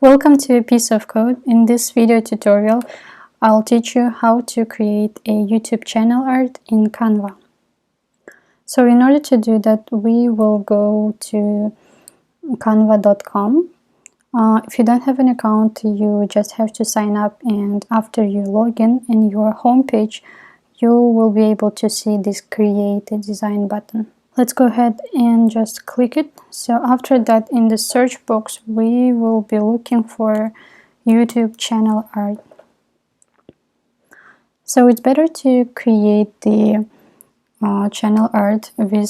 Welcome to a piece of code. In this video tutorial, I'll teach you how to create a YouTube channel art in Canva. So in order to do that, we will go to canva.com. If you don't have an account, you just have to sign up, and after you log in your home page, you will be able to see this Create a Design button. Let's go ahead and just click it. So after that, in the search box, we will be looking for YouTube channel art. So it's better to create the channel art with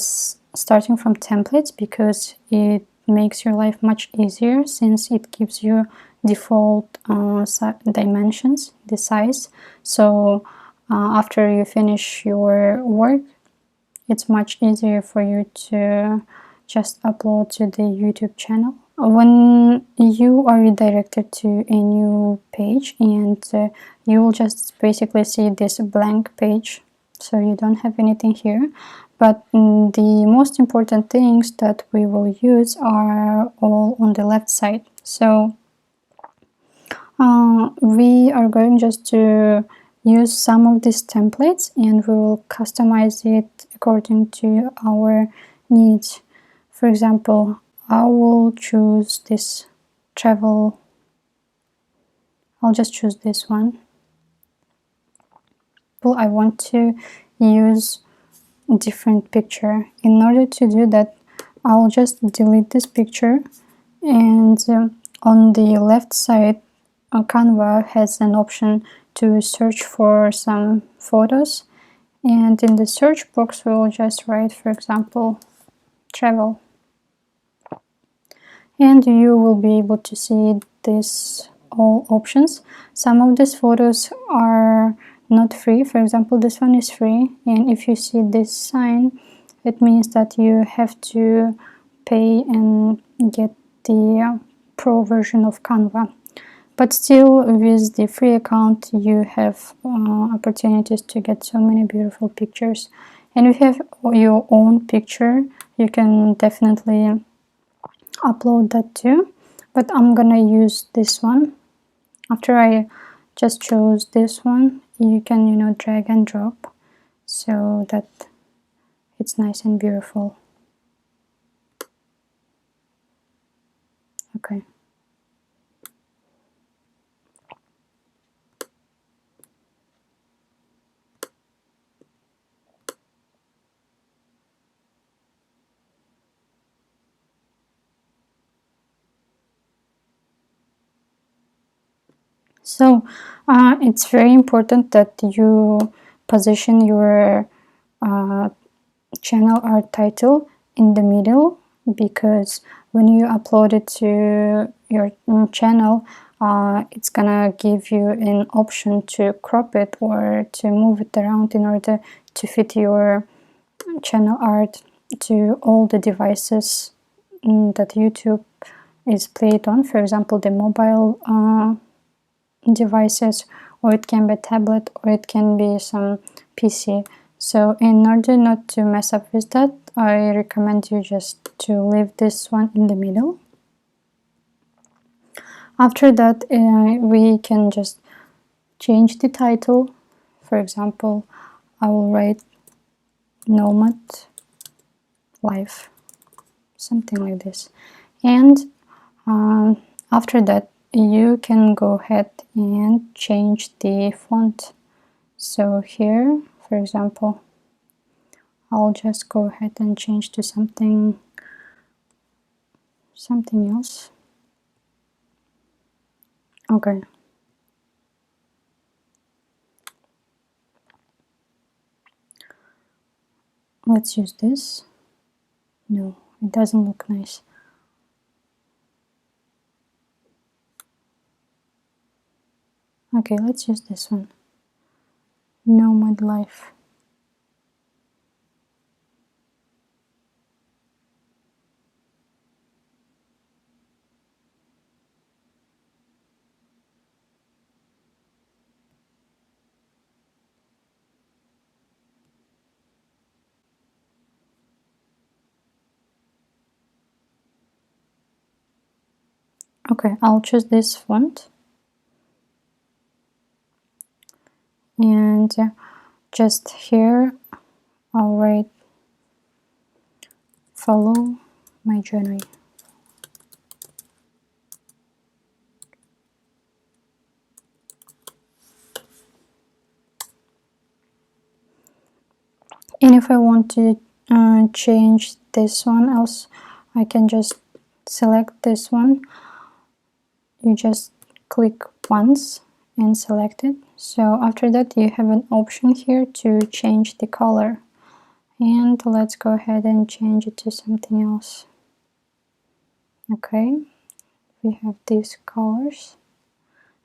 starting from templates, because it makes your life much easier, since it gives you default dimensions, the size. So after you finish your work, it's much easier for you to just upload to the YouTube channel. When you are redirected to a new page, and you will just basically see this blank page, so you don't have anything here. But the most important things that we will use are all on the left side. So we are going just to use some of these templates, and we will customize it according to our needs. For example, I will choose this travel. I'll just choose this one. I want to use a different picture. In order to do that, I'll just delete this picture, and on the left side, Canva has an option to search for some photos, and in the search box we'll just write, for example, travel, and you will be able to see this all options. Some of these photos are not free. For example, this one is free, and if you see this sign, it means that you have to pay and get the pro version of Canva. But still, with the free account, you have opportunities to get so many beautiful pictures. And if you have your own picture, you can definitely upload that too. But I'm gonna use this one. After I just chose this one, you can, drag and drop so that it's nice and beautiful. Okay. So it's very important that you position your channel art title in the middle, because when you upload it to your channel, it's gonna give you an option to crop it or to move it around in order to fit your channel art to all the devices that YouTube is played on. For example, the mobile devices, or it can be a tablet, or it can be some PC. So in order not to mess up with that, I recommend you just to leave this one in the middle. After that, we can just change the title. For example, I will write Nomad Life, something like this. And after that, you can go ahead and change the font. So here, for example, I'll just go ahead and change to something else. Okay. Let's use this. No, it doesn't look nice. Okay, let's use this one. Nomad Life. Okay, I'll choose this font, and just here I'll write follow my journey. And if I want to change this one, else I can just select this one. You just click once and select it. So after that you have an option here to change the color, and let's go ahead and change it to something else. Okay, we have these colors,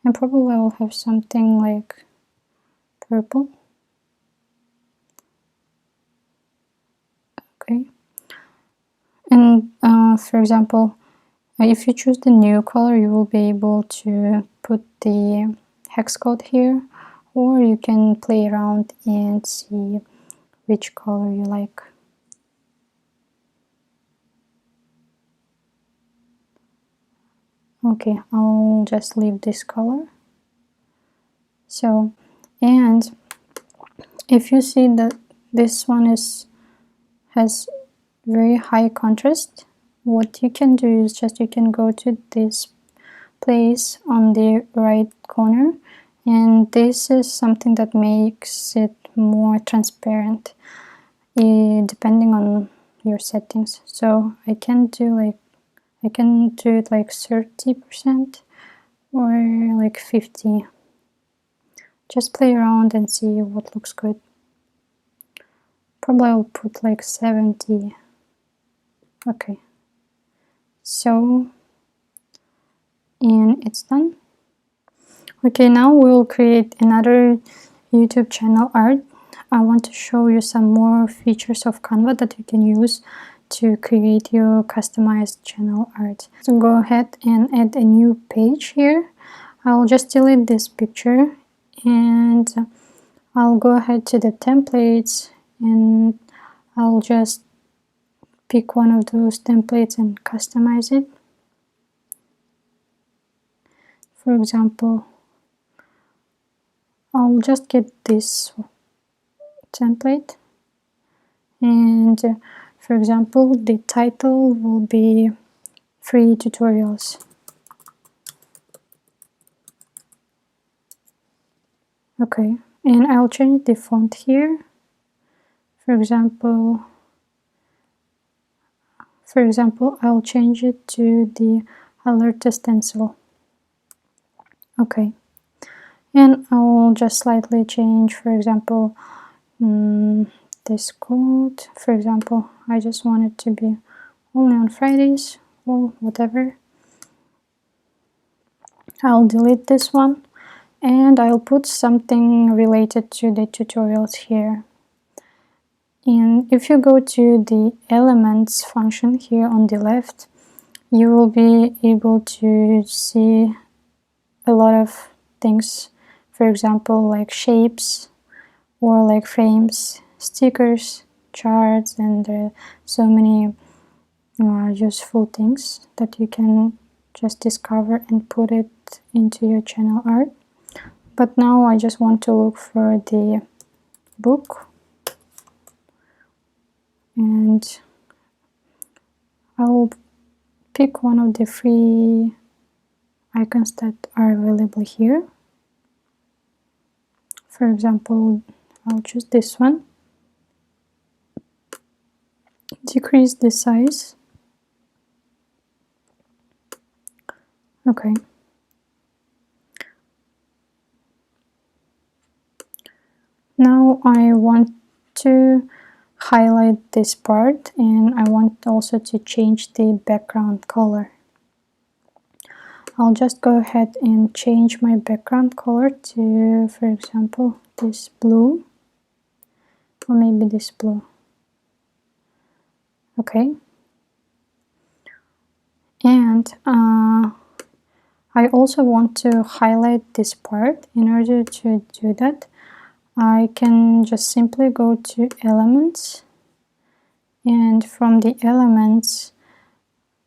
and probably I will have something like purple. Okay, and for example, if you choose the new color, you will be able to put the hex code here, or you can play around and see which color you like. Okay, I'll just leave this color. So, and if you see that this one has very high contrast, what you can do is just you can go to this place on the right corner, and this is something that makes it more transparent depending on your settings. So I can do it like 30% or like 50. Just play around and see what looks good. Probably I'll put like 70. Okay, so, and it's done. Okay, now we'll create another YouTube channel art. I want to show you some more features of Canva that you can use to create your customized channel art. So go ahead and add a new page here. I'll just delete this picture, and I'll go ahead to the templates, and I'll just pick one of those templates and customize it. For example, I'll just get this template, and for example, the title will be free tutorials. Okay, and I'll change the font here. For example, I'll change it to the alert stencil. Okay, and I'll just slightly change, for example, this quote. For example, I just want it to be only on Fridays or whatever. I'll delete this one, and I'll put something related to the tutorials here. And if you go to the elements function here on the left, you will be able to see a lot of things. For example, like shapes, or like frames, stickers, charts, and so many useful things that you can just discover and put it into your channel art. But now I just want to look for the book, and I'll pick one of the free icons that are available here. For example, I'll choose this one. Decrease the size. Okay. Now I want to highlight this part, and I want also to change the background color. I'll just go ahead and change my background color to, for example, this blue, or maybe this blue. Okay. And I also want to highlight this part. In order to do that, I can just simply go to elements, and from the elements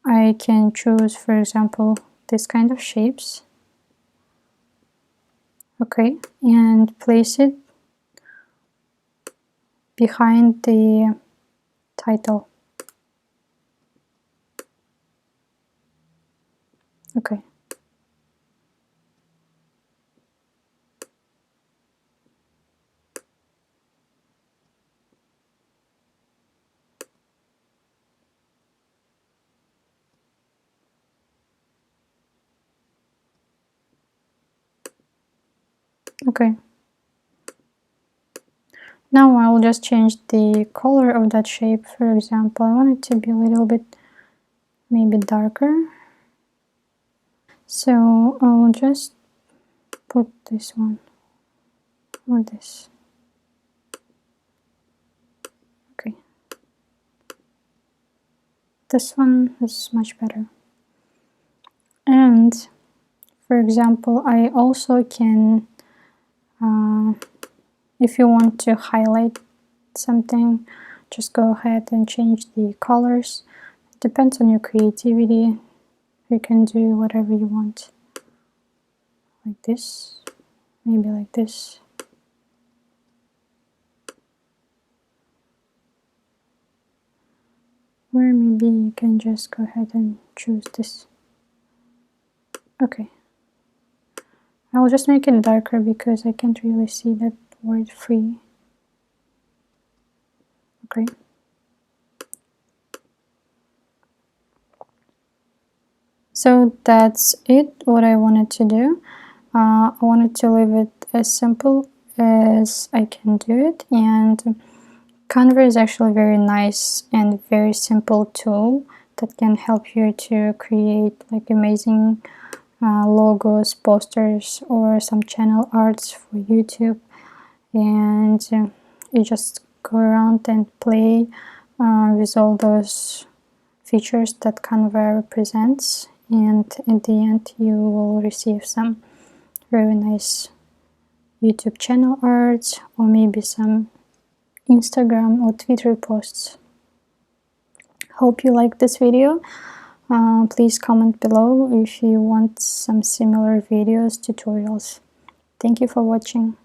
I can choose, for example, this kind of shapes. Okay, and place it behind the title. Okay. Okay. Now I will just change the color of that shape. For example, I want it to be a little bit maybe darker. So I'll just put this one or this. Okay. This one is much better. And for example, I also can, if you want to highlight something, just go ahead and change the colors. It depends on your creativity. You can do whatever you want. Like this, maybe like this. Or maybe you can just go ahead and choose this. Okay. I will just make it darker because I can't really see that word free. Okay. So that's it, what I wanted to do. I wanted to leave it as simple as I can do it, and Canva is actually a very nice and very simple tool that can help you to create like amazing logos, posters, or some channel arts for YouTube. And you just go around and play with all those features that Canva represents, and at the end you will receive some very nice YouTube channel art, or maybe some Instagram or Twitter posts. Hope you liked this video. Please comment below if you want some similar videos, tutorials. Thank you for watching.